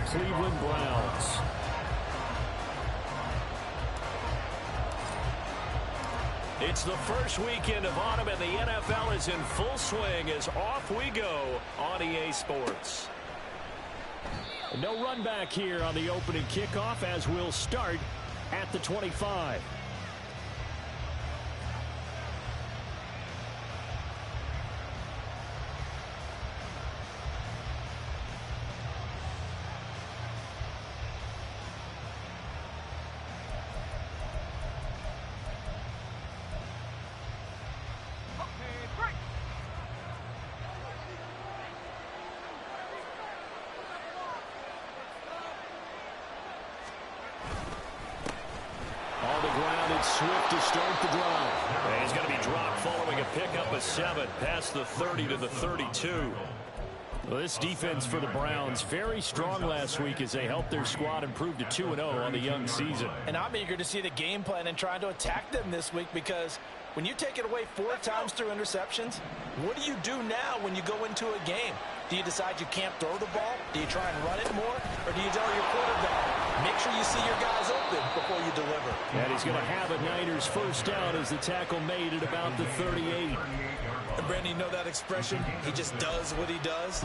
Cleveland Browns. It's the first weekend of autumn, and the NFL is in full swing as off we go on EA Sports. No run back here on the opening kickoff as we'll start at the 25. Swift to start the drive. And he's going to be dropped following a pickup of 7 past the 30 to the 32. Well, this defense for the Browns, very strong last week as they helped their squad improve to 2-0 on the young season. And I'm eager to see the game plan and trying to attack them this week, because when you take it away 4 times through interceptions, what do you do now when you go into a game? Do you decide you can't throw the ball? Do you try and run it more? Or do you tell your quarterback, make sure you see your guys open before you deliver? And he's going to have a Niners first down as the tackle made at about the 38. And Brandon, you know that expression? He just does what he does?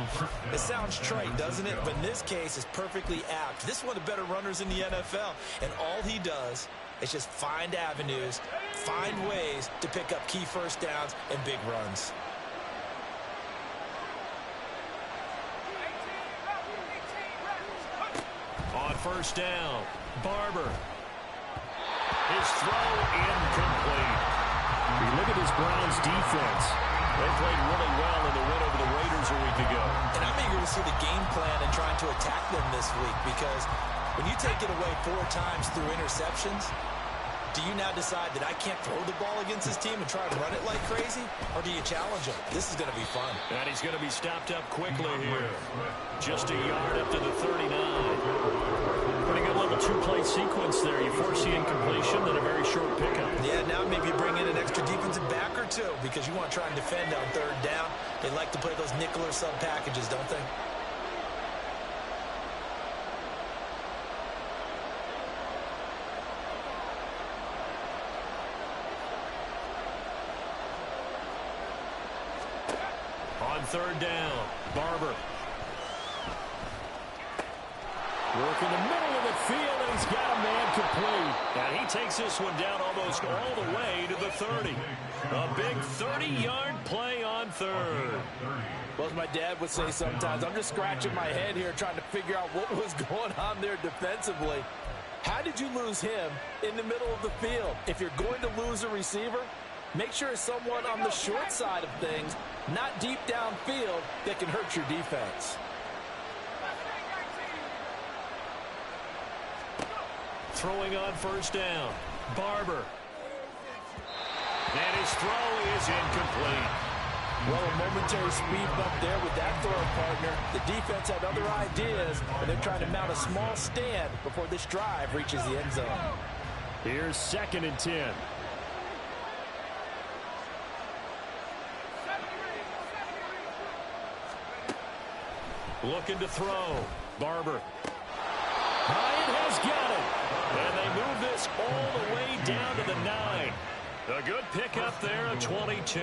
It sounds trite, doesn't it? But in this case, it's perfectly apt. This is one of the better runners in the NFL. And all he does is just find avenues, find ways to pick up key first downs and big runs. On first down, Barber. His throw incomplete. You look at this Browns defense. They played really well in the win over the Raiders a week ago. And I'm eager to see the game plan and trying to attack them this week, because when you take it away 4 times through interceptions, do you now decide that I can't throw the ball against this team and try to run it like crazy? Or do you challenge them? This is going to be fun. And he's going to be stopped up quickly here. Just a yard up to the 39. Pretty good little 2-play sequence there. You force the incompletion, then a very short pickup. Yeah, now maybe you bring in an extra defensive back or 2, because you want to try and defend on 3rd down. They like to play those nickel or sub packages, don't they? On 3rd down, Barber. Work in the middle of the field, and he's got a man complete. And he takes this one down almost all the way to the 30. A big 30-yard play on 3rd. Well, as my dad would say sometimes, I'm just scratching my head here trying to figure out what was going on there defensively. How did you lose him in the middle of the field? If you're going to lose a receiver, make sure it's someone on the short side of things, not deep downfield, that can hurt your defense. Throwing on first down, Barber. And his throw is incomplete. Well, a momentary speed bump there with that throw partner. The defense had other ideas, and they're trying to mount a small stand before this drive reaches the end zone. Here's 2nd and 10. Looking to throw, Barber. Bryant has got it. And they move this all the way down to the 9. A good pickup there, a 22.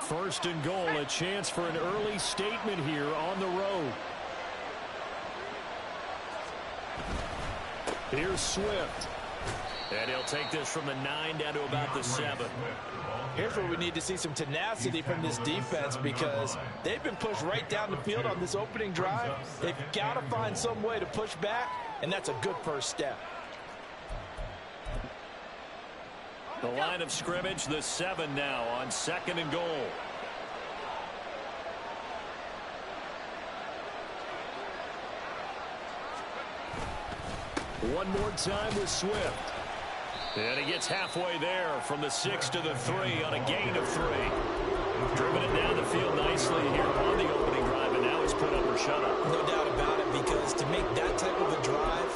First and goal, a chance for an early statement here on the road. Here's Swift. And he'll take this from the 9 down to about the 7. Here's where we need to see some tenacity from this defense, because they've been pushed right down the field on this opening drive. They've got to find some way to push back, and that's a good first step. The line of scrimmage, the 7 now on 2nd and goal. One more time with Swift. And he gets halfway there from the 6 to the 3 on a gain of 3. Driven it down the field nicely here on the opening drive, and now it's put up or shut up. No doubt about it, because to make that type of a drive,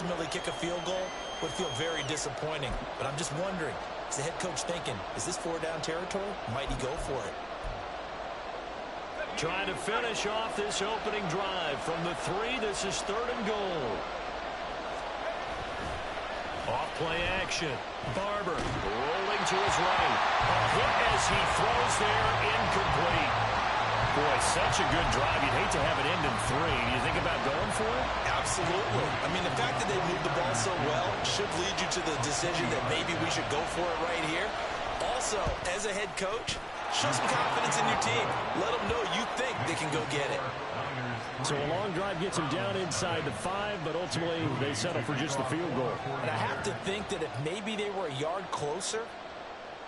ultimately kick a field goal would feel very disappointing. But I'm just wondering, is the head coach thinking, is this 4-down territory? Might he go for it? Trying to finish off this opening drive from the 3. This is 3rd and goal. Off play action. Barber rolling to his right. A hit as he throws there, incomplete. Boy, such a good drive. You'd hate to have it end in 3. Do you think about going for it? Absolutely. I mean, the fact that they moved the ball so well should lead you to the decision that maybe we should go for it right here. Also, as a head coach, show some confidence in your team. Let them know you think they can go get it. So a long drive gets them down inside the 5, but ultimately they settle for just the field goal. And I have to think that if maybe they were a yard closer,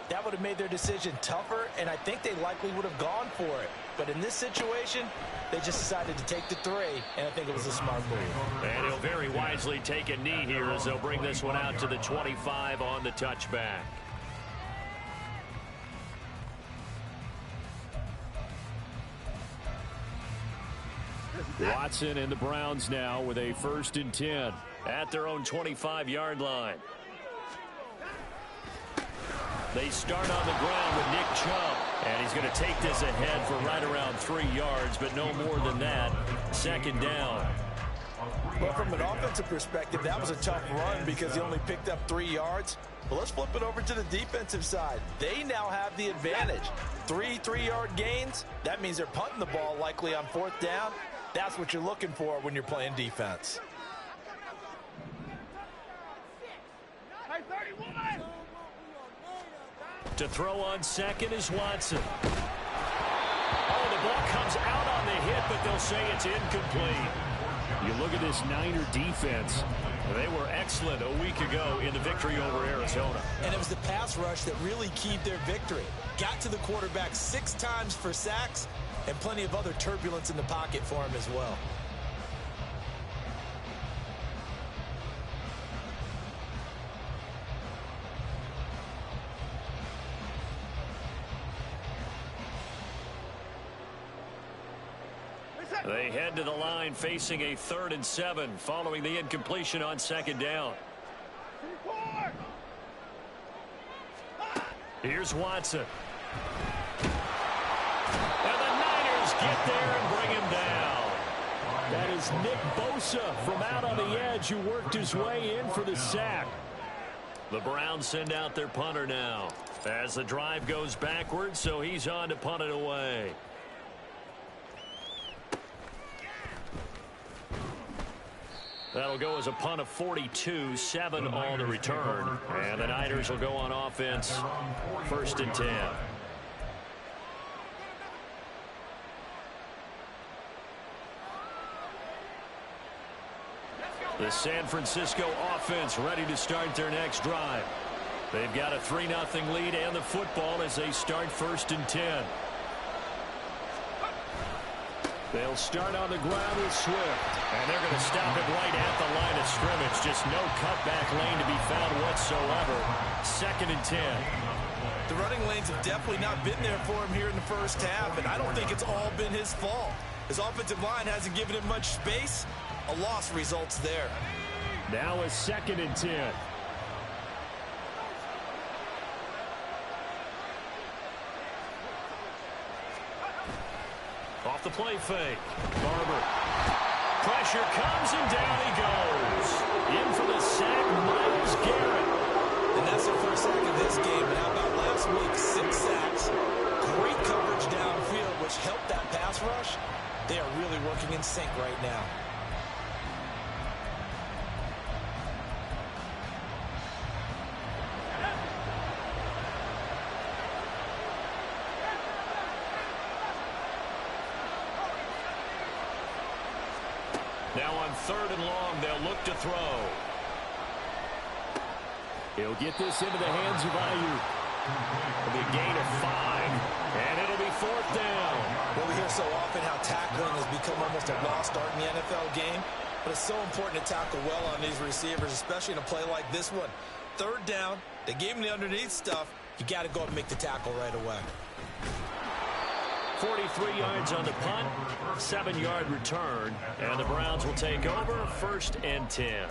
that would have made their decision tougher, and I think they likely would have gone for it. But in this situation, they just decided to take the 3, and I think it was a smart move. And he'll very wisely take a knee here as they'll bring this one out to the 25 on the touchback. Watson and the Browns now with a 1st and 10 at their own 25-yard line. They start on the ground with Nick Chubb, and he's going to take this ahead for right around 3 yards, but no more than that. 2nd down. Well, from an offensive perspective, that was a tough run because he only picked up 3 yards. But let's flip it over to the defensive side. They now have the advantage. 3 3-yard gains, that means they're punting the ball likely on 4th down. That's what you're looking for when you're playing defense. To throw on 2nd is Watson. Oh, the ball comes out on the hit, but they'll say it's incomplete. You look at this Niner defense. They were excellent a week ago in the victory over Arizona. And it was the pass rush that really keyed their victory. Got to the quarterback 6 times for sacks, and plenty of other turbulence in the pocket for him as well. They head to the line facing a 3rd and 7 following the incompletion on 2nd down. Here's Watson. And the Niners get there and bring him down. That is Nick Bosa from out on the edge who worked his way in for the sack. The Browns send out their punter now as the drive goes backwards, so he's on to punt it away. That'll go as a punt of 42, 7 on the return. And the Niners will go on offense, 1st and 10. The San Francisco offense ready to start their next drive. They've got a 3-0 lead and the football as they start 1st and 10. They'll start on the ground with Swift. And they're going to stop it right at the line of scrimmage. Just no cutback lane to be found whatsoever. 2nd and 10. The running lanes have definitely not been there for him here in the first half, and I don't think it's all been his fault. His offensive line hasn't given him much space. A loss results there. Now a 2nd and 10. Off the play fake. Barber. Pressure comes and down he goes. In for the sack, Myles Garrett. And that's their first sack of this game. And how about last week? 6 sacks. Great coverage downfield, which helped that pass rush. They are really working in sync right now. Now on 3rd and long, they'll look to throw. He'll get this into the hands of Ayuk. It'll be a gain of 5, and it'll be 4th down. Well, we hear so often how tackling has become almost a lost art in the NFL game, but it's so important to tackle well on these receivers, especially in a play like this one. 3rd down, they gave him the underneath stuff. You got to go up and make the tackle right away. 43 yards on the punt, 7-yard return, and the Browns will take over 1st and 10.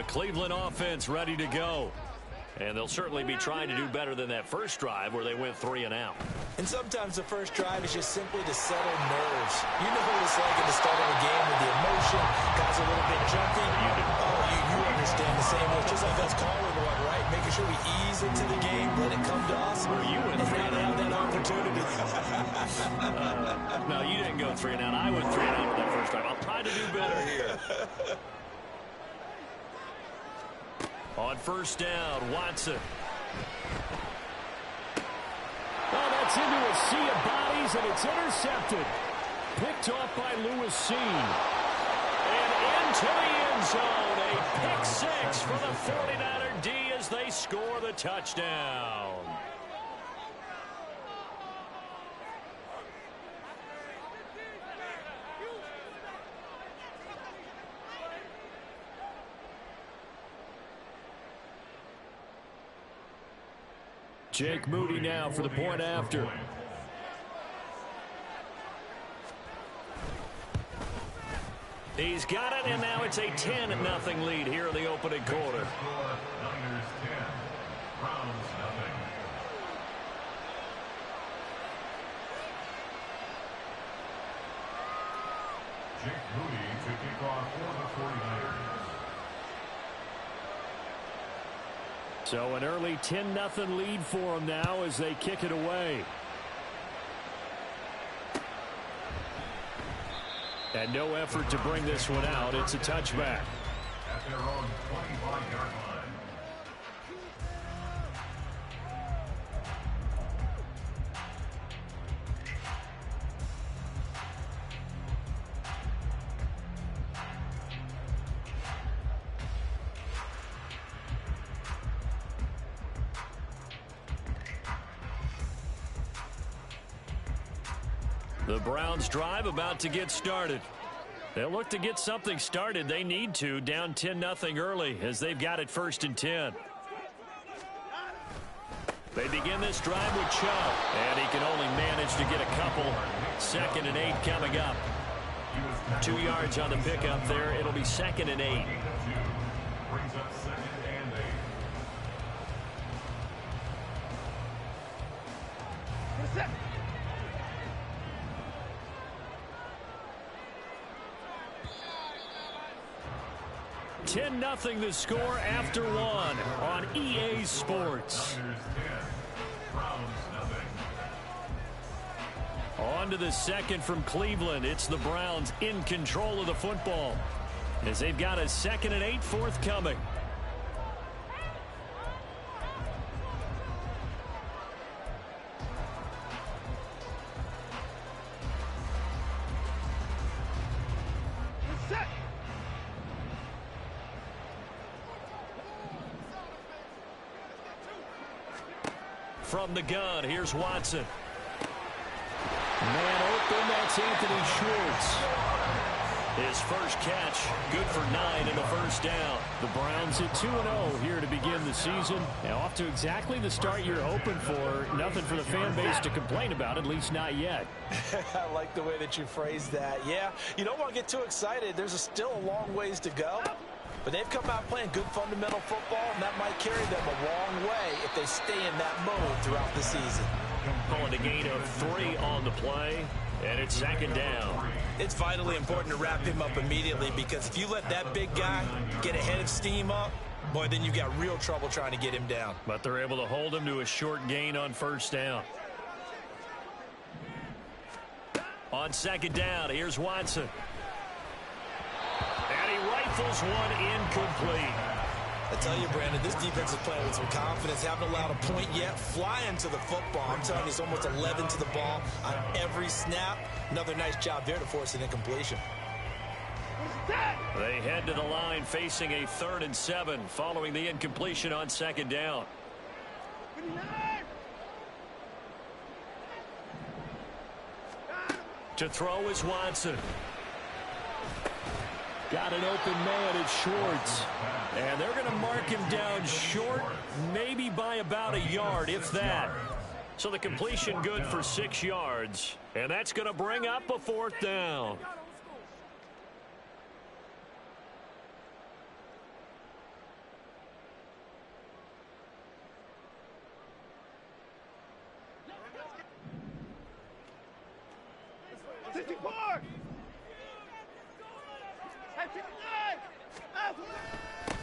Cleveland offense ready to go. And they'll certainly be trying to do better than that first drive where they went 3 and out. And sometimes the first drive is just simply to settle nerves. You know what it's like at the start of a game with the emotion, guys a little bit jumpy. You understand the same way. Just like us calling one, right? Making sure we ease into the game, let it come to us. Or you went 3 and out. That opportunity. No, you didn't go 3 and out. I went 3 and out with that first drive. I'll try to do better here. On first down, Watson. Oh, that's into a sea of bodies, and it's intercepted. Picked off by Lewis Seen. And into the end zone. A pick 6 for the 49er D as they score the touchdown. Jake Moody now for the point after. He's got it, and now it's a 10-0 lead here in the opening quarter. Jake Moody to kick off for the 49ers. So an early 10-0 lead for them now as they kick it away. And no effort to bring this one out. It's a touchback. At their own 25-yard line. The Browns drive about to get started. They'll look to get something started. They need to, down 10-0 early as they've got it 1st and 10. They begin this drive with Chubb, and he can only manage to get a couple. 2nd and 8 coming up. 2 yards on the pickup there. It'll be 2nd and 8. Brings up 2nd and 8. Ten 10-0 the score after 1 on EA Sports. On to the second from Cleveland. It's the Browns in control of the football as they've got a 2nd and 8 forthcoming. From the gun, here's Watson. Man open, that's Anthony Schwartz. His first catch, good for 9 and a first down. The Browns at 2-0 here to begin the season. Now off to exactly the start you're hoping for. Nothing for the fan base to complain about, at least not yet. I like the way that you phrased that. Yeah, you don't want to get too excited. There's still a long ways to go. But they've come out playing good fundamental football, and that might carry them a long way if they stay in that mode throughout the season. Calling a gain of 3 on the play, and it's 2nd down. It's vitally important to wrap him up immediately because if you let that big guy get ahead of steam up, boy, then you've got real trouble trying to get him down. But they're able to hold him to a short gain on 1st down. On 2nd down, here's Watson. And he rifles one incomplete. I tell you, Brandon, this defense is playing with some confidence. Haven't allowed a point yet. Flying to the football. I'm telling you, it's almost 11 to the ball on every snap. Another nice job there to force an incompletion. They head to the line facing a 3rd and 7 following the incompletion on 2nd down. To throw is Watson. Got an open man at Schwartz. And they're going to mark him down short, maybe by about a yard, if that. So the completion good for 6 yards. And that's going to bring up a 4th down.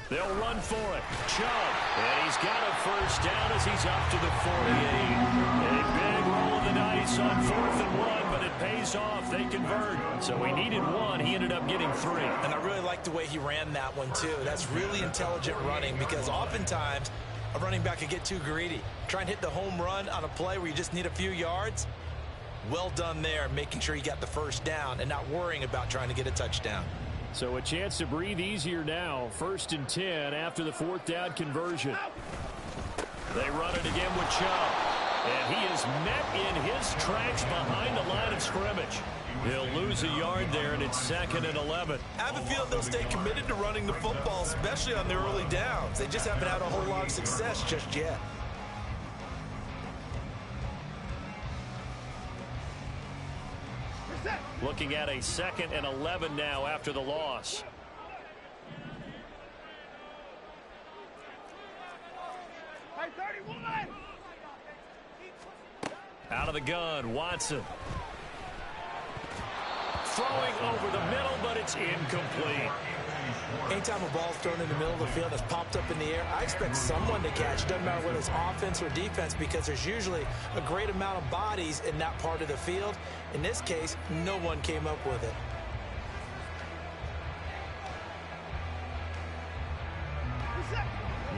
They'll run for it. Chubb. And he's got a first down as he's up to the 48. A big roll of the dice on 4th and 1, but it pays off. They convert. So he needed 1. He ended up getting 3. And I really like the way he ran that one, too. That's really intelligent running because oftentimes a running back can get too greedy. Try and hit the home run on a play where you just need a few yards. Well done there, making sure you got the first down and not worrying about trying to get a touchdown. So a chance to breathe easier now. 1st and 10 after the 4th down conversion. They run it again with Chubb. And he is met in his tracks behind the line of scrimmage. He'll lose a yard there, and it's 2nd and 11. I have a feeling they'll stay committed to running the football, especially on their early downs. They just haven't had a whole lot of success just yet. Looking at a 2nd and 11 now after the loss. Out of the gun, Watson. Throwing over the middle, but it's incomplete. Anytime a ball's thrown in the middle of the field that's popped up in the air, I expect someone to catch. Doesn't matter whether it's offense or defense because there's usually a great amount of bodies in that part of the field. In this case, no one came up with it.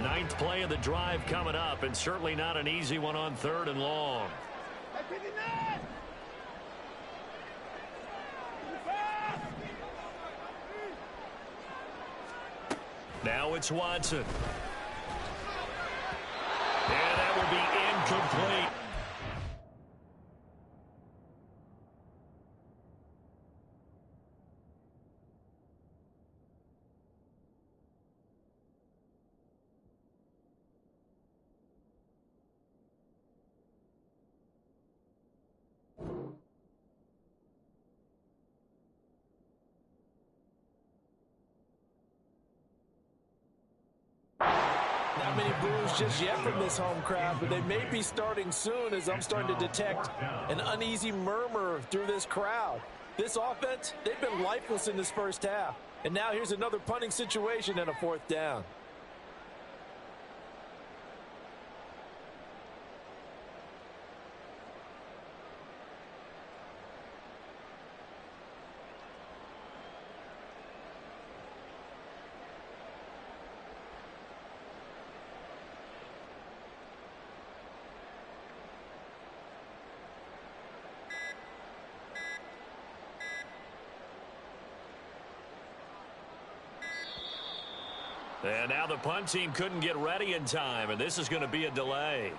Ninth play of the drive coming up, and certainly not an easy one on 3rd and long. Now it's Watson. And that will be incomplete. Not many boos just yet from this home crowd, but they may be starting soon as I'm starting to detect an uneasy murmur through this crowd. This offense, they've been lifeless in this first half. And now here's another punting situation and a 4th down. And now the punt team couldn't get ready in time, and this is going to be a delay.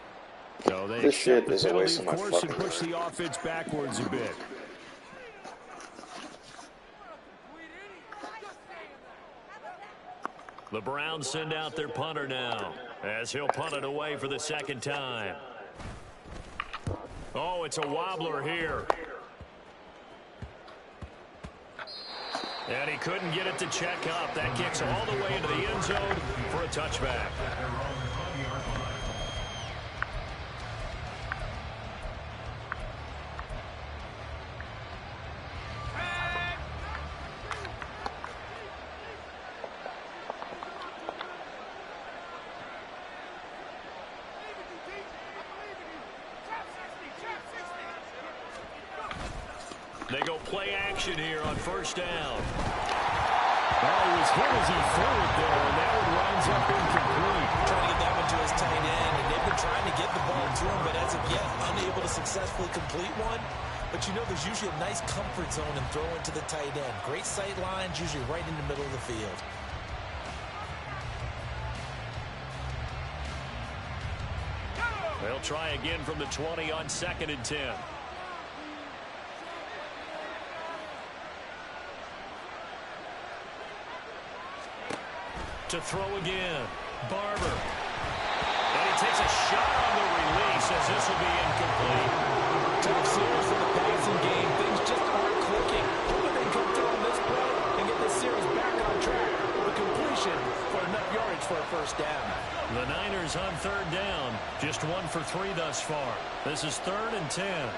So they This shit accept the is a waste penalty, of my course, and fucking push the offense backwards a bit. The Browns send out their punter now, as he'll punt it away for the 2nd time. Oh, it's a wobbler here. And he couldn't get it to check up. That kicks all the way into the end zone for a touchback. They go play action here on 1st down. Well, he was hit as he threw it there, and that one winds up incomplete. Trying to get that one to his tight end, and they've been trying to get the ball to him, but as of yet, unable to successfully complete one. But you know there's usually a nice comfort zone in throwing to the tight end. Great sight lines, usually right in the middle of the field. They'll try again from the 20 on 2nd and 10. To throw again, Barber. And he takes a shot on the release as this will be incomplete. Tough series for the passing game. Things just aren't clicking. Hoping they come through on this play and get this series back on track with a completion for enough yardage for a 1st down. The Niners on 3rd down. Just 1 for 3 thus far. This is 3rd and 10.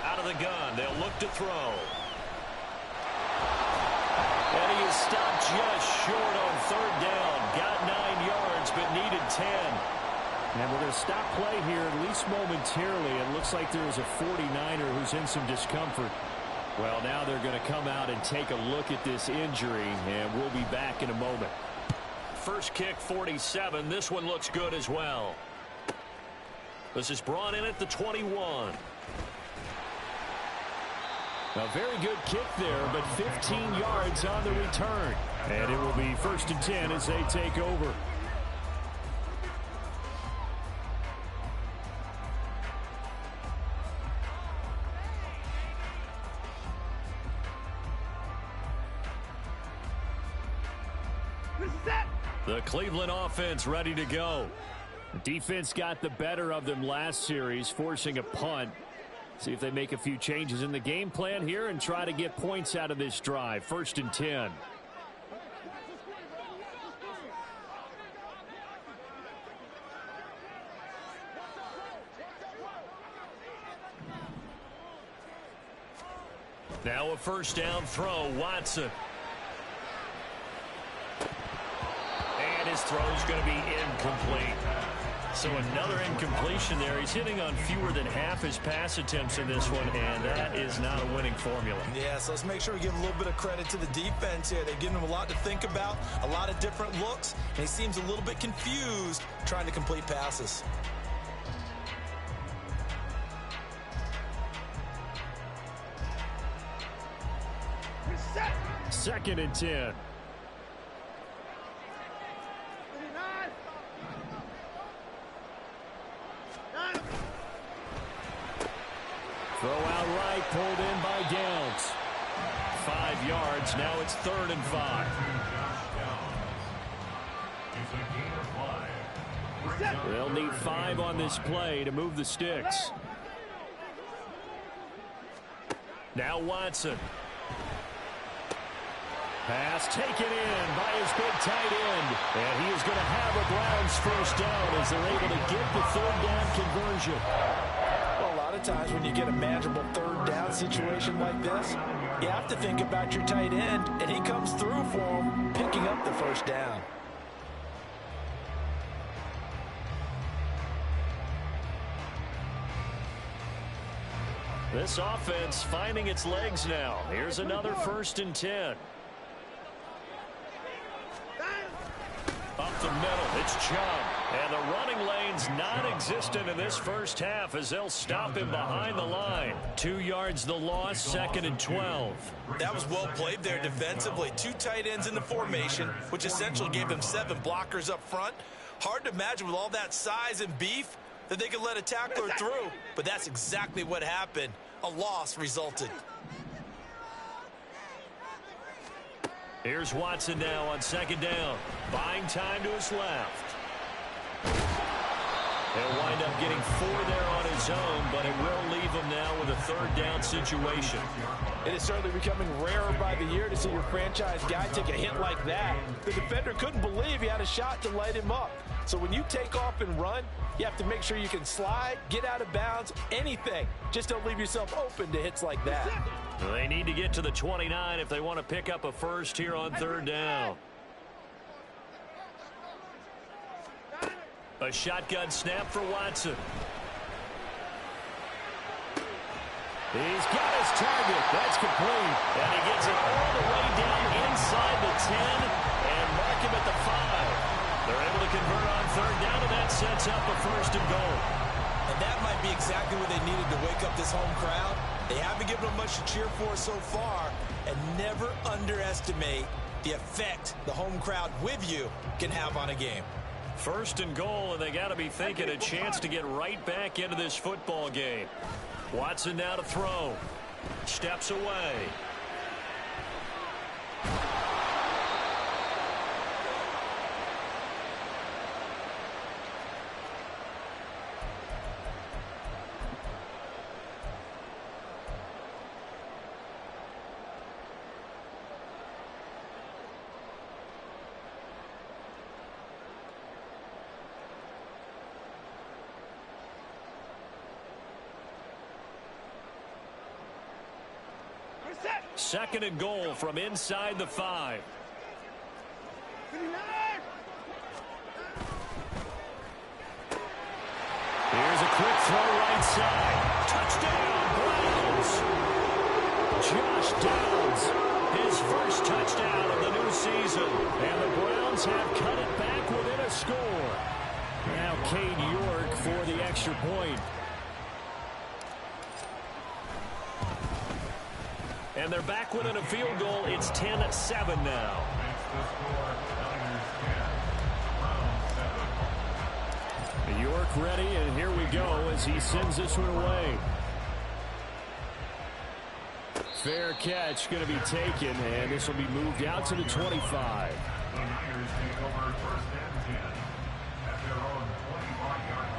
Out of the gun. They'll look to throw. And he is stopped just short on third down. Got 9 yards, but needed 10. And we're going to stop play here, at least momentarily. It looks like there is a 49er who's in some discomfort. Well, now they're going to come out and take a look at this injury, and we'll be back in a moment. First kick, 47. This one looks good as well. This is brought in at the 21. A very good kick there, but 15 yards on the return. And it will be 1st and 10 as they take over. The Cleveland offense ready to go. The defense got the better of them last series, forcing a punt. See if they make a few changes in the game plan here and try to get points out of this drive. 1st and 10. Now a first down throw, Watson. And his throw is going to be incomplete. So another incompletion there. He's hitting on fewer than half his pass attempts in this one, and that is not a winning formula. Yeah, so let's make sure we give a little bit of credit to the defense here. They've given him a lot to think about, a lot of different looks, and he seems a little bit confused trying to complete passes. Second and 10. Throw out right, pulled in by Downs. 5 yards, now it's 3rd and 5. They'll need 5 on this play to move the sticks. Now Watson. Pass taken in by his big tight end. And he is going to have a Browns first down as they're able to get the 3rd down conversion. Well, a lot of times when you get a manageable 3rd down situation like this, you have to think about your tight end, and he comes through for him, picking up the first down. This offense finding its legs now. Here's another 1st and 10. Up the middle, it's Chubb. And the running lane's non-existent in this first half as they'll stop him behind the line. 2 yards the loss, 2nd and 12. That was well played there defensively. 2 tight ends in the formation, which essentially gave them 7 blockers up front. Hard to imagine with all that size and beef that they could let a tackler through. But that's exactly what happened. A loss resulted. Here's Watson now on 2nd down. Buying time to his left. He'll wind up getting 4 there on his own, but it will leave him now with a 3rd down situation. It is certainly becoming rarer by the year to see your franchise guy take a hit like that. The defender couldn't believe he had a shot to light him up. So when you take off and run, you have to make sure you can slide, get out of bounds, anything. Just don't leave yourself open to hits like that. They need to get to the 29 if they want to pick up a first here on 3rd down. A shotgun snap for Watson. He's got his target. That's complete. And he gets it all the way down inside the 10 and mark him at the 5. They're able to convert on 3rd down, and that sets up a 1st and goal. And that might be exactly what they needed to wake up this home crowd. They haven't given them much to cheer for so far, and never underestimate the effect the home crowd with you can have on a game. 1st and goal, and they got to be thinking a chance to get right back into this football game. Watson now to throw. Steps away. Second and goal from inside the 5. Here's a quick throw right side. Touchdown, Browns. Josh Downs, his first touchdown of the new season. And the Browns have cut it back within a score. Now Cade York for the extra point. And they're back within a field goal. It's 10-7 now. York ready, and here we go as he sends this one away. Fair catch going to be taken, and this will be moved out to the 25. The Niners take over first and 10 at their own 25-yard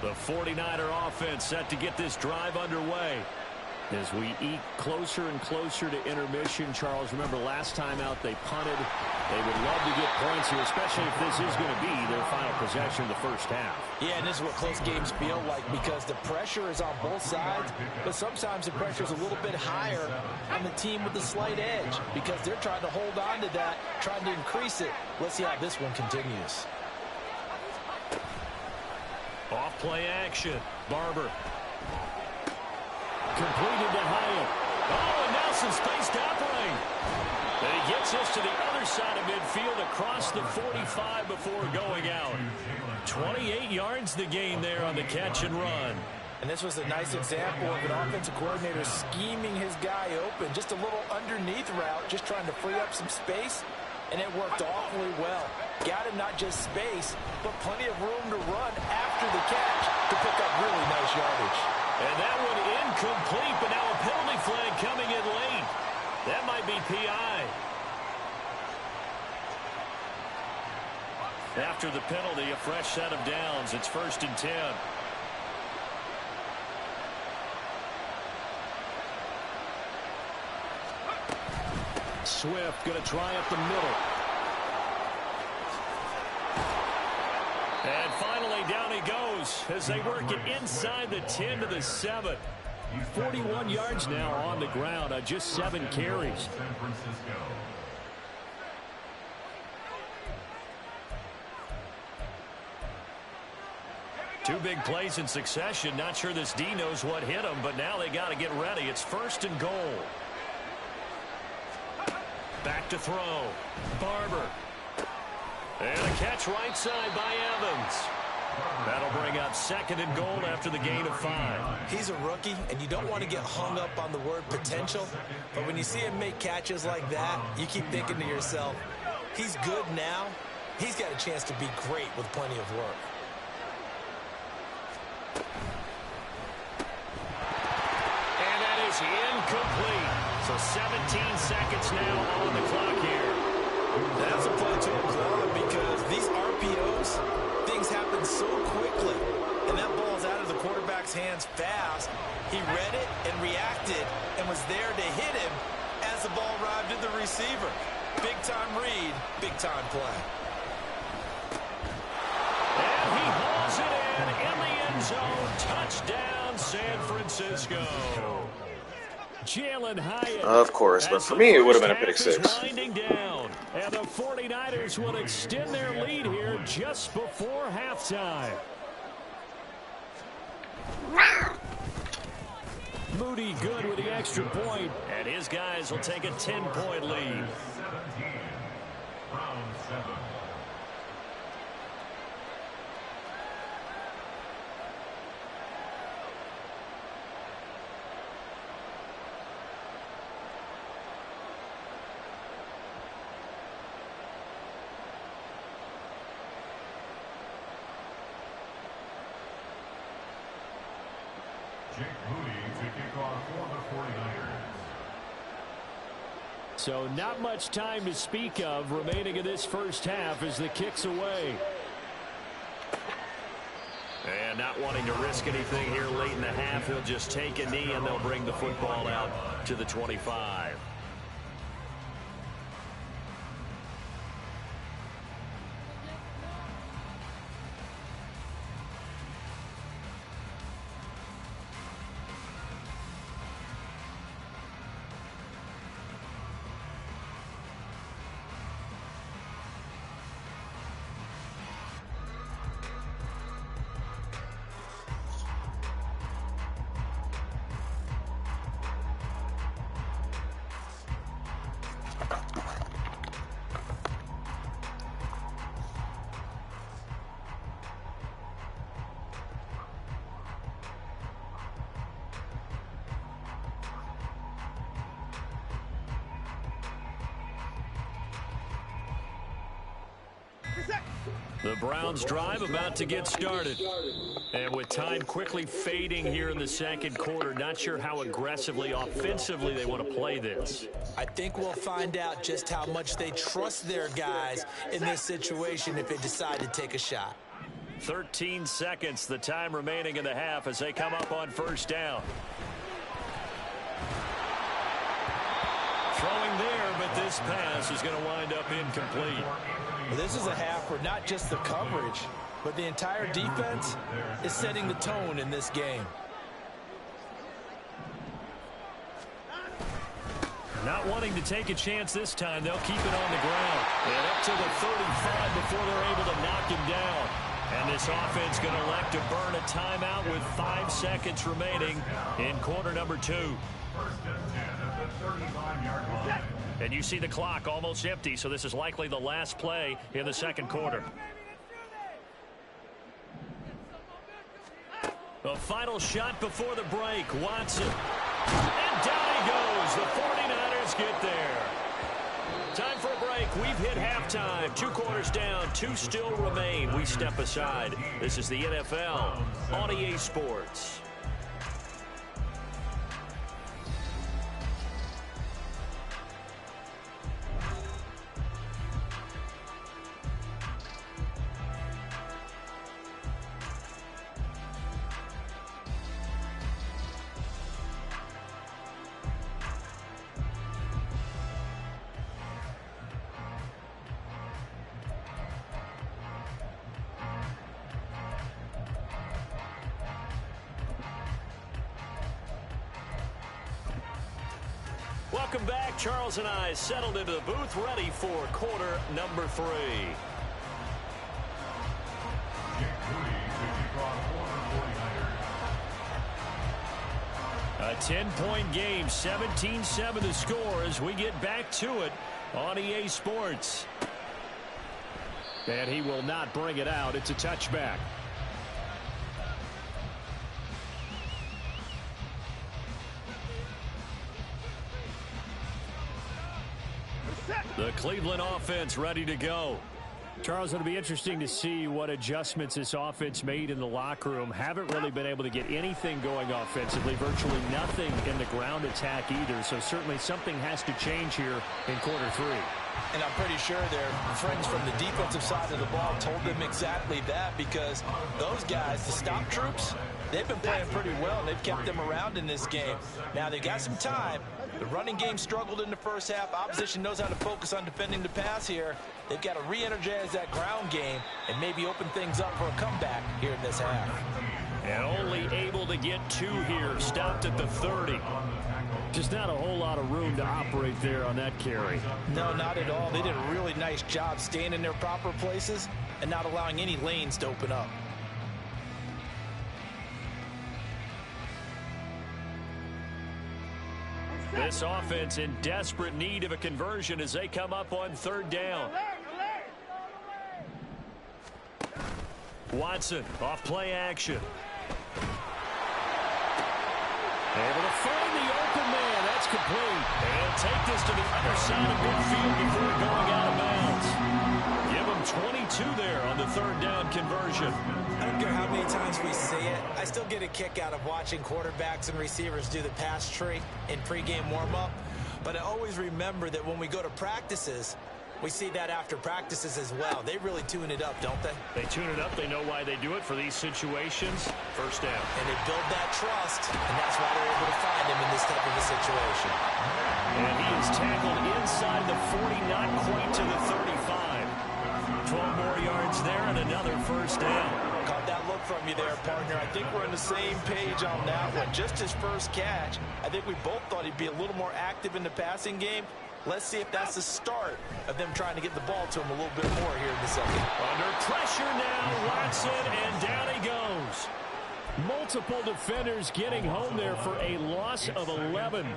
line. The 49er offense set to get this drive underway. As we eat closer and closer to intermission, Charles, remember last time out they punted. They would love to get points here, especially if this is going to be their final possession of the first half. Yeah, and this is what close games feel like because the pressure is on both sides, but sometimes the pressure is a little bit higher on the team with the slight edge because they're trying to hold on to that, trying to increase it. Let's see how this one continues. Off play action. Barber. Completed to Hyatt. Oh, and now some space to operate. And he gets us to the other side of midfield across the 45 before going out. 28 yards the gain there on the catch and run. And this was a nice example of an offensive coordinator scheming his guy open. Just a little underneath route, just trying to free up some space. And it worked awfully well. Got him not just space, but plenty of room to run after the catch to pick up really nice yardage. And that one incomplete, but now a penalty flag coming in late. That might be PI. After the penalty, a fresh set of downs. It's 1st and 10. Swift going to try up the middle. And finally, down he goes as they work it inside the 10 to the 7. 41 yards now on the ground on just 7 carries. San Francisco. Two big plays in succession. Not sure this D knows what hit him, but now they got to get ready. It's 1st and goal. Back to throw. Barber. And a catch right side by Evans. That'll bring up 2nd and goal after the gain of 5. He's a rookie, and you don't want to get hung up on the word potential. But when you see him make catches like that, you keep thinking to yourself, he's good now. He's got a chance to be great with plenty of work. And that is incomplete. So 17 seconds now on the clock here. That's a play to applaud because these RPOs, things happen so quickly. And that ball's out of the quarterback's hands fast. He read it and reacted and was there to hit him as the ball arrived at the receiver. Big-time read, big-time play. And he hauls it in the end zone. Touchdown, San Francisco. Jalen Hyatt. Of course, but for me, it would have been a pick six. Winding down, and the 49ers will extend their lead here just before halftime. Moody good with the extra point, and his guys will take a 10-point lead. 17. Round 7. Jake Moody to kick off for the 49ers. So not much time to speak of remaining in this first half as the kick's away. And not wanting to risk anything here late in the half, he'll just take a knee and they'll bring the football out to the 25. The Browns drive about to get started. And with time quickly fading here in the second quarter, not sure how aggressively, offensively they want to play this. I think we'll find out just how much they trust their guys in this situation if they decide to take a shot. 13 seconds, the time remaining in the half as they come up on first down. Throwing there, but this pass is going to wind up incomplete. Well, this is a half where not just the coverage, but the entire defense is setting the tone in this game. Not wanting to take a chance this time, they'll keep it on the ground. And up to the 35 before they're able to knock him down. And this offense going to elect to burn a timeout with 5 seconds remaining in quarter number 2. First and 10 at the 35-yard line. And you see the clock almost empty, so this is likely the last play in the second quarter. The final shot before the break, Watson. And down he goes. The 49ers get there. Time for a break. We've hit halftime. 2 quarters down, 2 still remain. We step aside. This is the NFL on EA Sports. Welcome back. Charles and I settled into the booth, ready for quarter number 3. A 10-point game, 17-7 the score as we get back to it on EA Sports. And he will not bring it out. It's a touchback. The Cleveland offense ready to go. Charles, it'll be interesting to see what adjustments this offense made in the locker room. Haven't really been able to get anything going offensively, virtually nothing in the ground attack either. So certainly something has to change here in quarter 3. And I'm pretty sure their friends from the defensive side of the ball told them exactly that, because those guys, the stop troops, they've been playing pretty well. They've kept them around in this game. Now they've got some time. The running game struggled in the first half. Opposition knows how to focus on defending the pass here. They've got to re-energize that ground game and maybe open things up for a comeback here in this half. And only able to get 2 here. Stopped at the 30. Just not a whole lot of room to operate there on that carry. No, not at all. They did a really nice job staying in their proper places and not allowing any lanes to open up. This offense in desperate need of a conversion as they come up on 3rd down. Watson off play action. Able to find the open man. That's complete. And take this to the other side of midfield before going out of bounds. Give them 22 there on the 3rd down conversion. I don't care how many times we see it. I still get a kick out of watching quarterbacks and receivers do the pass tree in pregame warm-up. But I always remember that when we go to practices, we see that after practices as well. They really tune it up, don't they? They tune it up. They know why they do it for these situations. First down. And they build that trust, and that's why they're able to find him in this type of a situation. And he is tackled inside the 40, not quite to the 35. 12 more yards there and another first down. Caught that look from you there, partner. I think we're on the same page on that one. Just his first catch, I think we both thought he'd be a little more active in the passing game. Let's see if that's the start of them trying to get the ball to him a little bit more here in the second. Under pressure now, Watson, and down he goes. Multiple defenders getting home there for a loss of 11. 21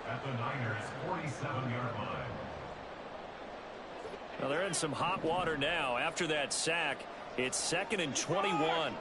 at the Niners' 47-yard line. Well, they're in some hot water now. After that sack, it's 2nd and 21.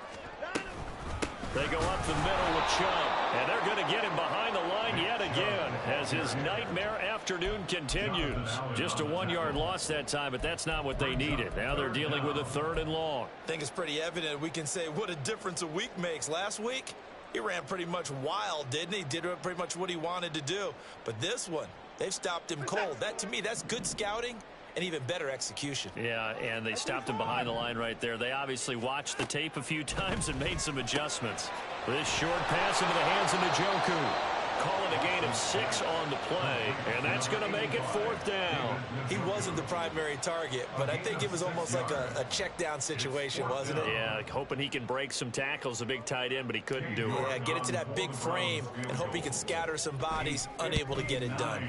They go up the middle with Chubb. And they're going to get him behind the line yet again as his nightmare afternoon continues. Just a 1-yard loss that time, but that's not what they needed. Now they're dealing with a 3rd and long. I think it's pretty evident. We can say what a difference a week makes. Last week, he ran pretty much wild, didn't he? Did pretty much what he wanted to do. But this one, they've stopped him cold. That, to me, that's good scouting and even better execution. Yeah, and they stopped him behind the line right there. They obviously watched the tape a few times and made some adjustments. This short pass into the hands of Njoku. Calling a gain of 6 on the play, and that's going to make it 4th down. He wasn't the primary target, but I think it was almost like a check down situation, wasn't it? Yeah, hoping he can break some tackles, a big tight end, but he couldn't do it. Yeah, get it to that big frame and hope he can scatter some bodies, unable to get it done.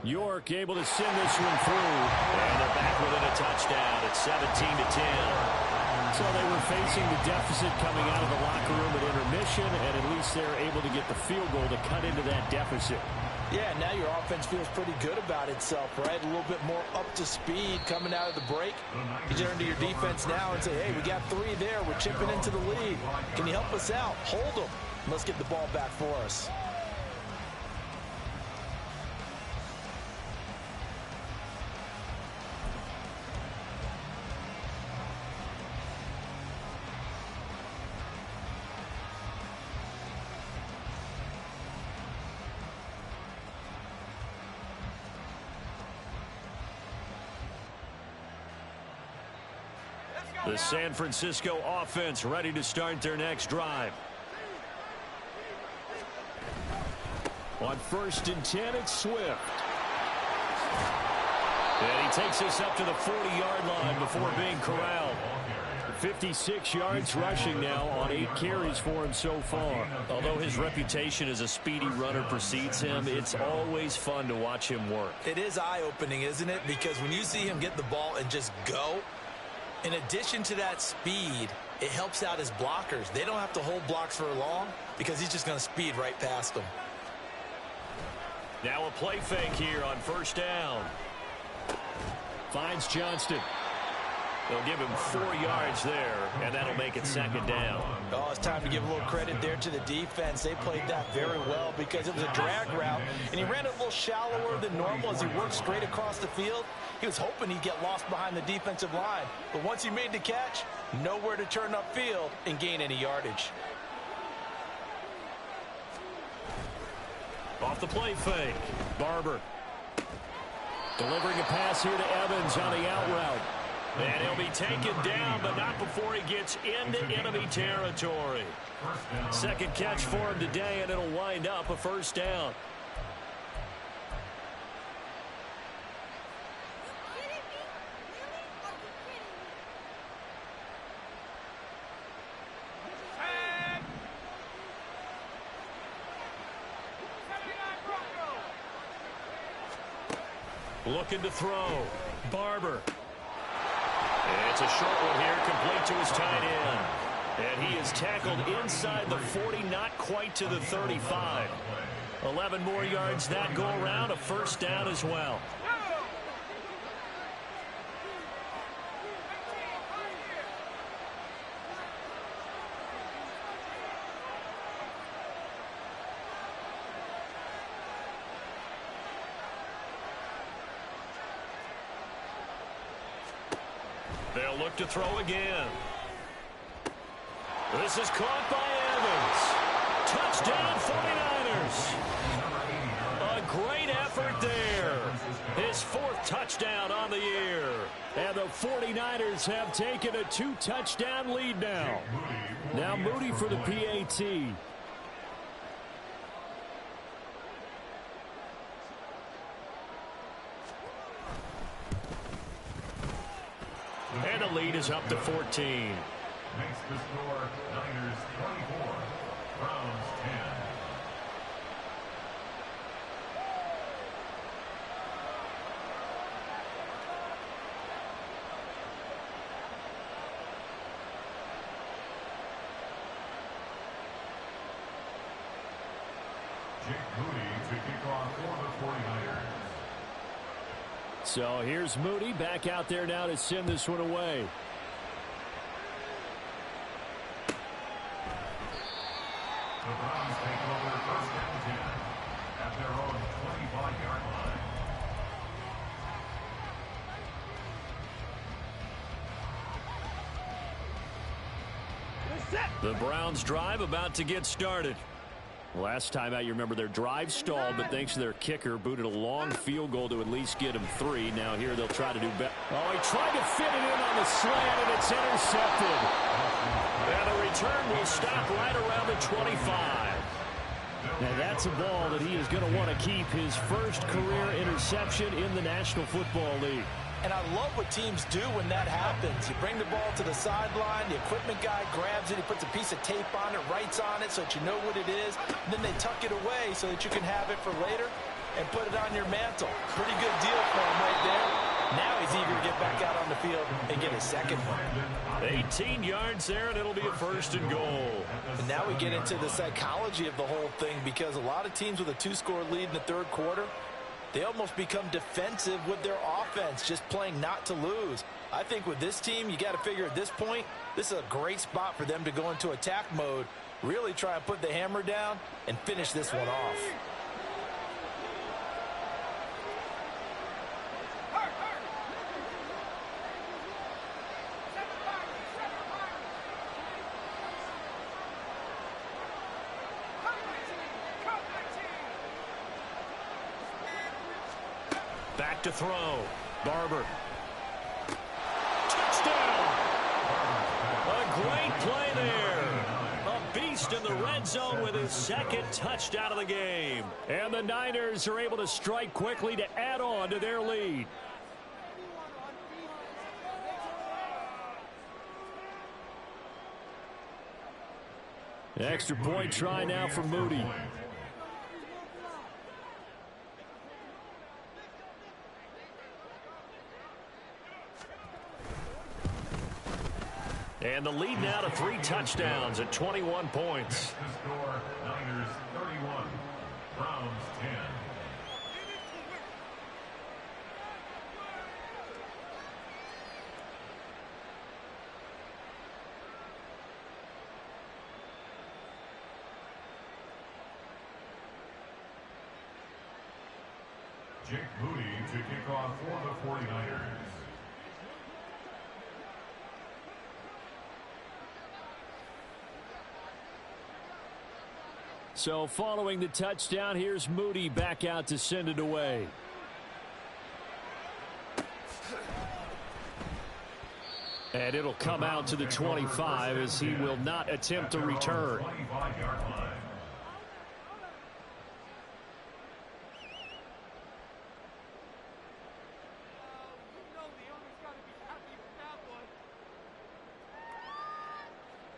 York able to send this one through, and they're back within a touchdown at 17-10. So they were facing the deficit coming out of the locker room at intermission, and at least they're able to get the field goal to cut into that deficit. Yeah, now your offense feels pretty good about itself, right? A little bit more up to speed coming out of the break. You turn to your defense now and say, hey, we got 3 there. We're chipping into the lead. Can you help us out? Hold them. Let's get the ball back for us. The San Francisco offense ready to start their next drive. On 1st and 10, it's Swift. And he takes this up to the 40-yard line before being corralled. 56 yards rushing now on 8 carries for him so far. Although his reputation as a speedy runner precedes him, it's always fun to watch him work. It is eye-opening, isn't it? Because when you see him get the ball and just go, in addition to that speed, it helps out his blockers. They don't have to hold blocks for long because he's just going to speed right past them. Now a play fake here on 1st down. Finds Johnston. They'll give him 4 yards there, and that'll make it 2nd down. Oh, it's time to give a little credit there to the defense. They played that very well because it was a drag route, and he ran it a little shallower than normal as he worked straight across the field. He was hoping he'd get lost behind the defensive line, but once he made the catch, nowhere to turn upfield and gain any yardage. Off the play fake. Barber delivering a pass here to Evans on the out route. And he'll be taken down, but not before he gets into enemy territory. 2nd catch for him today, and it'll wind up a 1st down. Looking to throw. Barber. And it's a short one here, complete to his tight end. And he is tackled inside the 40, not quite to the 35. 11 more yards that go around, a 1st down as well. They'll look to throw again. This is caught by Evans. Touchdown 49ers. A great effort there. His 4th touchdown on the year. And the 49ers have taken a 2-touchdown lead now. Now Moody for the PAT. And the lead is up to 14. Makes the score Niners 24, Browns 10. Jake Moody to kick off for the 49ers. So here's Moody back out there now to send this one away. The Browns take over first and 10 at their own 25-yard line. The Browns drive about to get started. Last time out, you remember their drive stalled, but thanks to their kicker, booted a long field goal to at least get him 3. Now here they'll try to do better. Oh, he tried to fit it in on the slant, and it's intercepted. And the return will stop right around the 25. Now that's a ball that he is going to want to keep, his first career interception in the National Football League. And I love what teams do when that happens. You bring the ball to the sideline, the equipment guy grabs it, he puts a piece of tape on it, writes on it so that you know what it is, and then they tuck it away so that you can have it for later and put it on your mantle. Pretty good deal for him right there. Now he's eager to get back out on the field and get his second one. 18 yards there, and it'll be a first and goal. And now we get into the psychology of the whole thing, because a lot of teams with a 2-score lead in the third quarter, they almost become defensive with their offense, just playing not to lose. I think with this team, you got to figure at this point, this is a great spot for them to go into attack mode, really try and put the hammer down and finish this one off. Back to throw. Barber. Touchdown! A great play there. A beast in the red zone with his second touchdown of the game. And the Niners are able to strike quickly to add on to their lead. Extra point try now for Moody. And the lead now to 3 touchdowns at 21 points. The score, Niners 31, Browns 10. Jake Moody to kick off for the 49ers. So following the touchdown, here's Moody back out to send it away. And it'll come out to the 25 as he will not attempt to return. 25-yard line.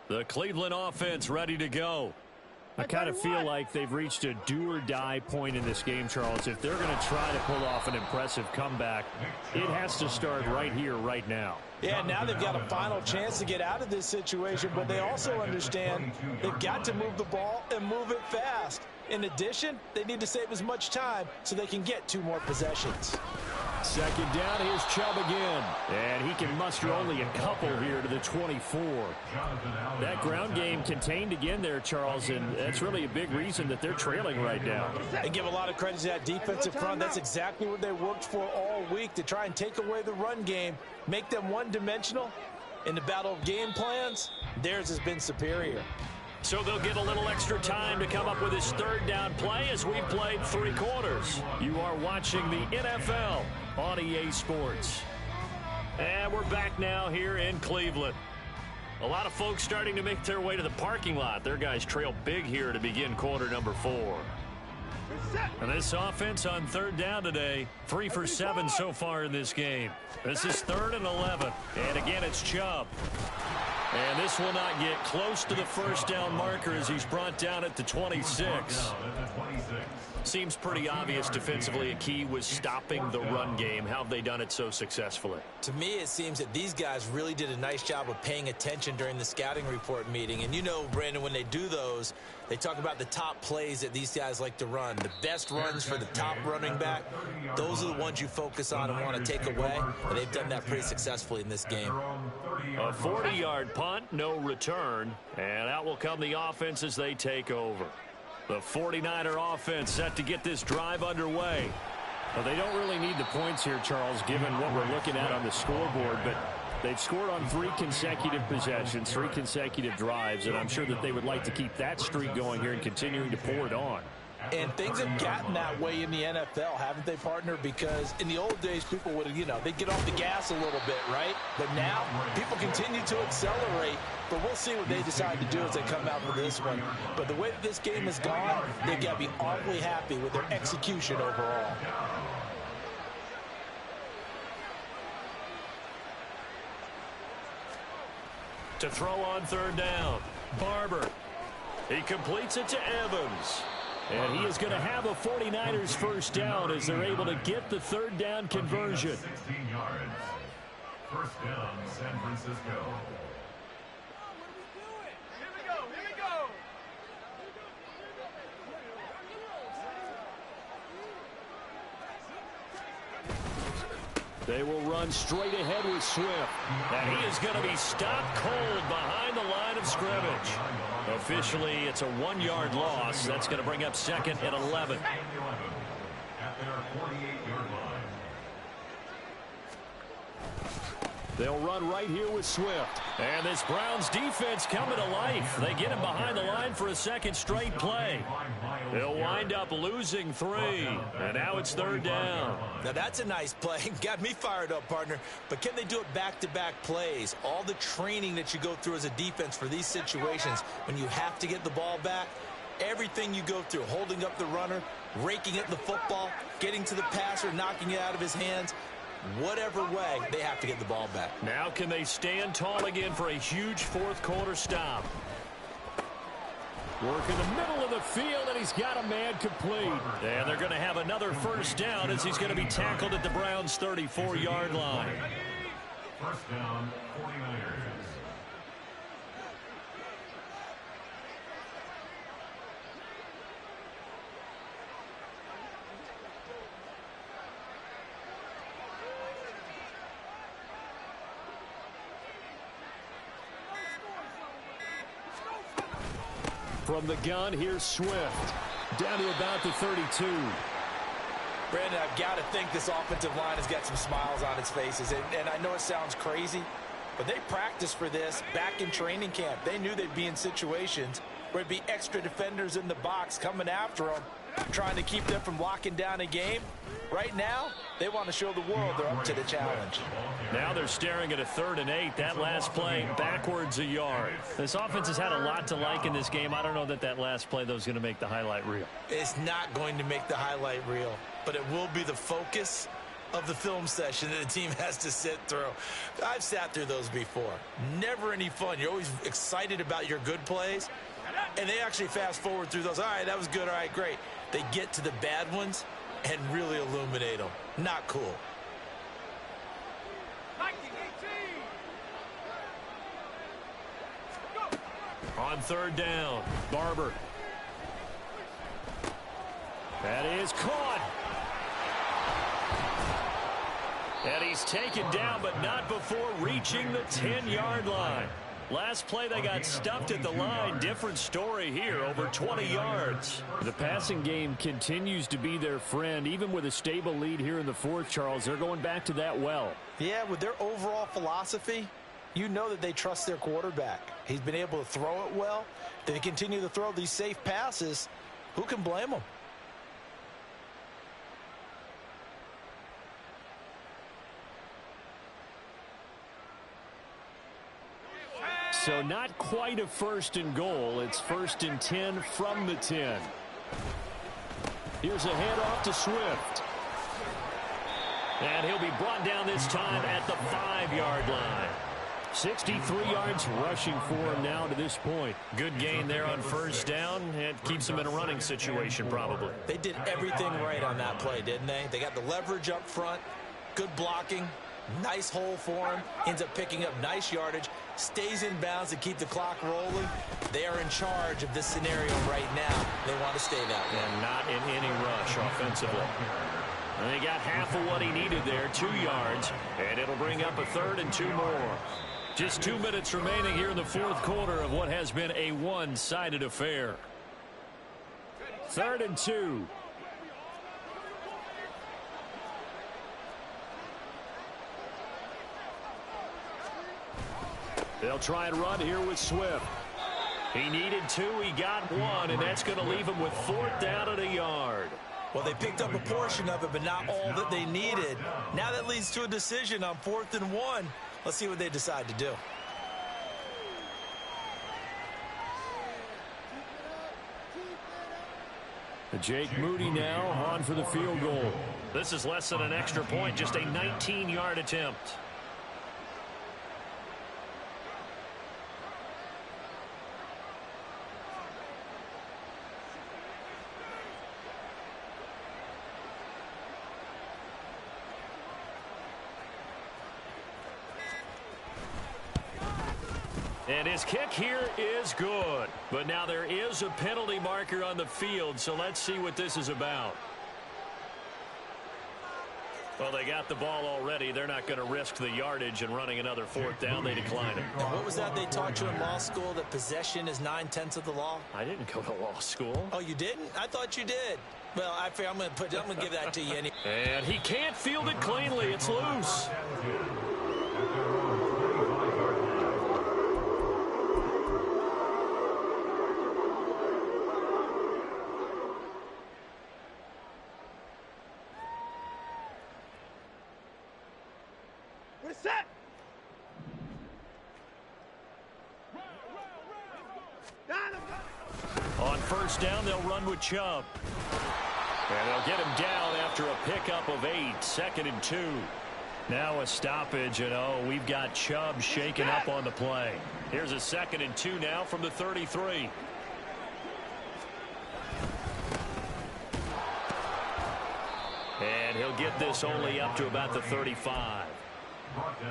The Cleveland offense ready to go. I kind of feel like they've reached a do-or-die point in this game, Charles. If they're going to try to pull off an impressive comeback, it has to start right here, right now. Yeah, now they've got a final chance to get out of this situation, but they also understand they've got to move the ball and move it fast. In addition, they need to save as much time so they can get 2 more possessions. Second down, here's Chubb again. And he can muster only a couple here to the 24. That ground game contained again there, Charles, and that's really a big reason that they're trailing right now. They give a lot of credit to that defensive front. That's exactly what they worked for all week, to try and take away the run game, make them one-dimensional. In the battle of game plans, theirs has been superior. So they'll get a little extra time to come up with his third down play as we played 3 quarters. You are watching the NFL on EA Sports. And we're back now here in Cleveland. A lot of folks starting to make their way to the parking lot. Their guys trail big here to begin quarter number 4. And this offense on third down today, 3 for 7 so far in this game. This is 3rd and 11. And again, it's Chubb. And this will not get close to the first down marker as he's brought down at the 26. Seems pretty obvious defensively a key was stopping the run game. How have they done it so successfully? To me, it seems that these guys really did a nice job of paying attention during the scouting report meeting. And you know, Brandon, when they do those, they talk about the top plays that these guys like to run. The best runs for the top running back, those are the ones you focus on and want to take away. And they've done that pretty successfully in this game. A 40-yard punt, no return. And out will come the offense as they take over. The 49er offense set to get this drive underway. Well, they don't really need the points here, Charles, given what we're looking at on the scoreboard. But they've scored on 3 consecutive possessions, 3 consecutive drives, and I'm sure that they would like to keep that streak going here and continuing to pour it on. And things have gotten that way in the NFL, haven't they, partner? Because in the old days, people would, they'd get off the gas a little bit, right? But now, people continue to accelerate. But we'll see what they decide to do as they come out with this one. But the way that this game has gone, they've got to be awfully happy with their execution overall. To throw on third down, Barber. He completes it to Evans. And he is going to have a 49ers first down as they're able to get the third down conversion. 16 yards. First down, San Francisco. They will run straight ahead with Swift. And he is going to be stopped cold behind the line of scrimmage. Officially, it's a 1-yard loss. That's going to bring up second and 11. At their 48-yard line. They'll run right here with Swift. And this Browns defense coming to life. They get him behind the line for a second straight play. They'll wind up losing 3. And now it's third down. Now that's a nice play. Got me fired up, partner. But can they do it back-to-back plays? All the training that you go through as a defense for these situations, when you have to get the ball back, everything you go through, holding up the runner, raking at the football, getting to the passer, knocking it out of his hands, whatever way, they have to get the ball back. Now can they stand tall again for a huge fourth-quarter stop? Work in the middle of the field, and he's got a man complete. And they're going to have another first down as he's going to be tackled at the Browns' 34-yard line. First down, 49ers. From the gun, here's Swift. Down to about the 32. Brandon, I've got to think this offensive line has got some smiles on its faces. And I know it sounds crazy, but they practiced for this back in training camp. They knew they'd be in situations where there'd be extra defenders in the box coming after them, trying to keep them from locking down a game. Right now, they want to show the world they're up to the challenge. Now they're staring at a 3rd and 8. That last play backwards a yard. This offense has had a lot to like in this game. I don't know that last play, though, is going to make the highlight reel. It's not going to make the highlight reel, but it will be the focus of the film session that the team has to sit through. I've sat through those before. Never any fun. You're always excited about your good plays, and they actually fast forward through those. All right, that was good. All right, great. They get to the bad ones and really illuminate them. Not cool. On third down, Barber. That is caught. And he's taken down, but not before reaching the 10-yard line. Last play, they got stuffed at the line. Different story here, over 20 yards. The passing game continues to be their friend. Even with a stable lead here in the 4th, Charles, they're going back to that well. Yeah, with their overall philosophy, you know that they trust their quarterback. He's been able to throw it well. They continue to throw these safe passes. Who can blame them? So not quite a 1st and goal. It's 1st and 10 from the 10. Here's a handoff to Swift. And he'll be brought down this time at the 5-yard line. 63 yards rushing for him now to this point. Good gain there on first down. It keeps him in a running situation probably. They did everything right on that play, didn't they? They got the leverage up front, good blocking, nice hole for him, ends up picking up nice yardage, stays in bounds to keep the clock rolling. They are in charge of this scenario right now. They want to stay that way. And not in any rush offensively. And they got half of what he needed there, 2 yards, and it'll bring up a 3rd and 2 more. Just 2 minutes remaining here in the fourth quarter of what has been a one-sided affair. 3rd and 2. They'll try and run here with Swift. He needed 2, he got 1, and that's going to leave him with 4th down and a yard. Well, they picked up a portion of it, but not all that they needed. Now that leads to a decision on 4th and 1. Let's see what they decide to do. Jake Moody now on for the field goal. This is less than an extra point, just a 19-yard attempt. And his kick here is good. But now there is a penalty marker on the field, so let's see what this is about. Well, they got the ball already. They're not going to risk the yardage and running another 4th down. They decline it. And what was that they taught you in law school, that possession is 9/10 of the law? I didn't go to law school. Oh, you didn't? I thought you did. Well, I'm going to give that to you anyway. And he can't field it cleanly. It's loose. On 1st down, they'll run with Chubb. And they'll get him down after a pickup of 8, 2nd and 2. Now a stoppage, and we've got Chubb shaken up on the play. Here's a 2nd and 2 now from the 33. And he'll get this only up to about the 35.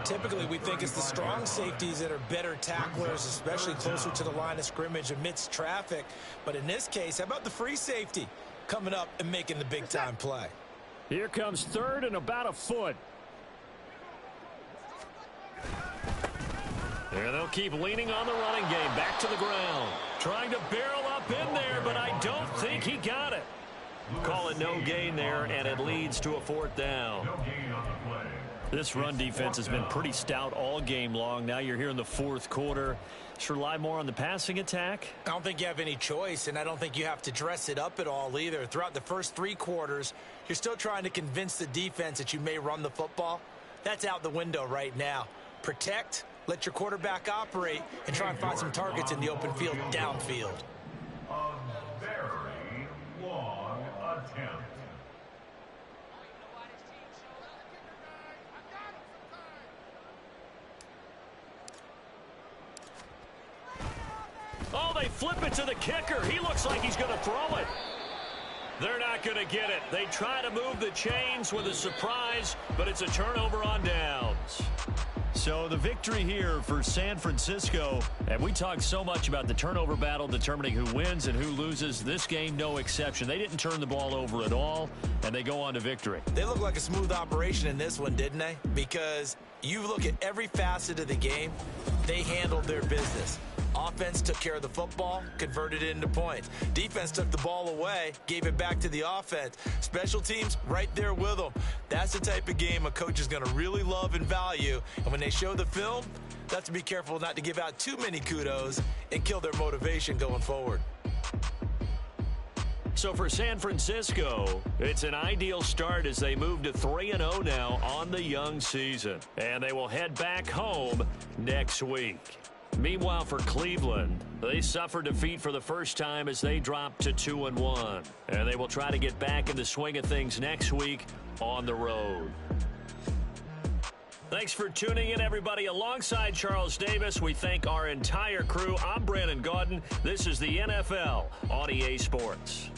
Typically, we think it's the strong safeties that are better tacklers, especially closer to the line of scrimmage amidst traffic. But in this case, how about the free safety coming up and making the big-time play? Here comes 3rd and about a foot. And they'll keep leaning on the running game. Back to the ground. Trying to barrel up in there, but I don't think he got it. Call it no gain there, and it leads to a 4th down. This run defense has been pretty stout all game long. Now you're here in the fourth quarter. Just rely more on the passing attack. I don't think you have any choice, and I don't think you have to dress it up at all either. Throughout the first 3 quarters, you're still trying to convince the defense that you may run the football. That's out the window right now. Protect, let your quarterback operate, and try and find some targets in the open field downfield. A very long attempt. Oh, they flip it to the kicker. He looks like he's going to throw it. They're not going to get it. They try to move the chains with a surprise, but it's a turnover on downs. So the victory here for San Francisco, and we talked so much about the turnover battle determining who wins and who loses. This game, no exception. They didn't turn the ball over at all, and they go on to victory. They look like a smooth operation in this one, didn't they? Because you look at every facet of the game, they handled their business. Offense took care of the football, converted it into points. Defense took the ball away, gave it back to the offense. Special teams right there with them. That's the type of game a coach is going to really love and value. And when they show the film, they have to be careful not to give out too many kudos and kill their motivation going forward. So for San Francisco, it's an ideal start as they move to 3-0 now on the young season. And they will head back home next week. Meanwhile, for Cleveland, they suffered defeat for the first time as they dropped to 2-1. And they will try to get back in the swing of things next week on the road. Thanks for tuning in, everybody. Alongside Charles Davis, we thank our entire crew. I'm Brandon Gaudin. This is the NFL on EA Sports.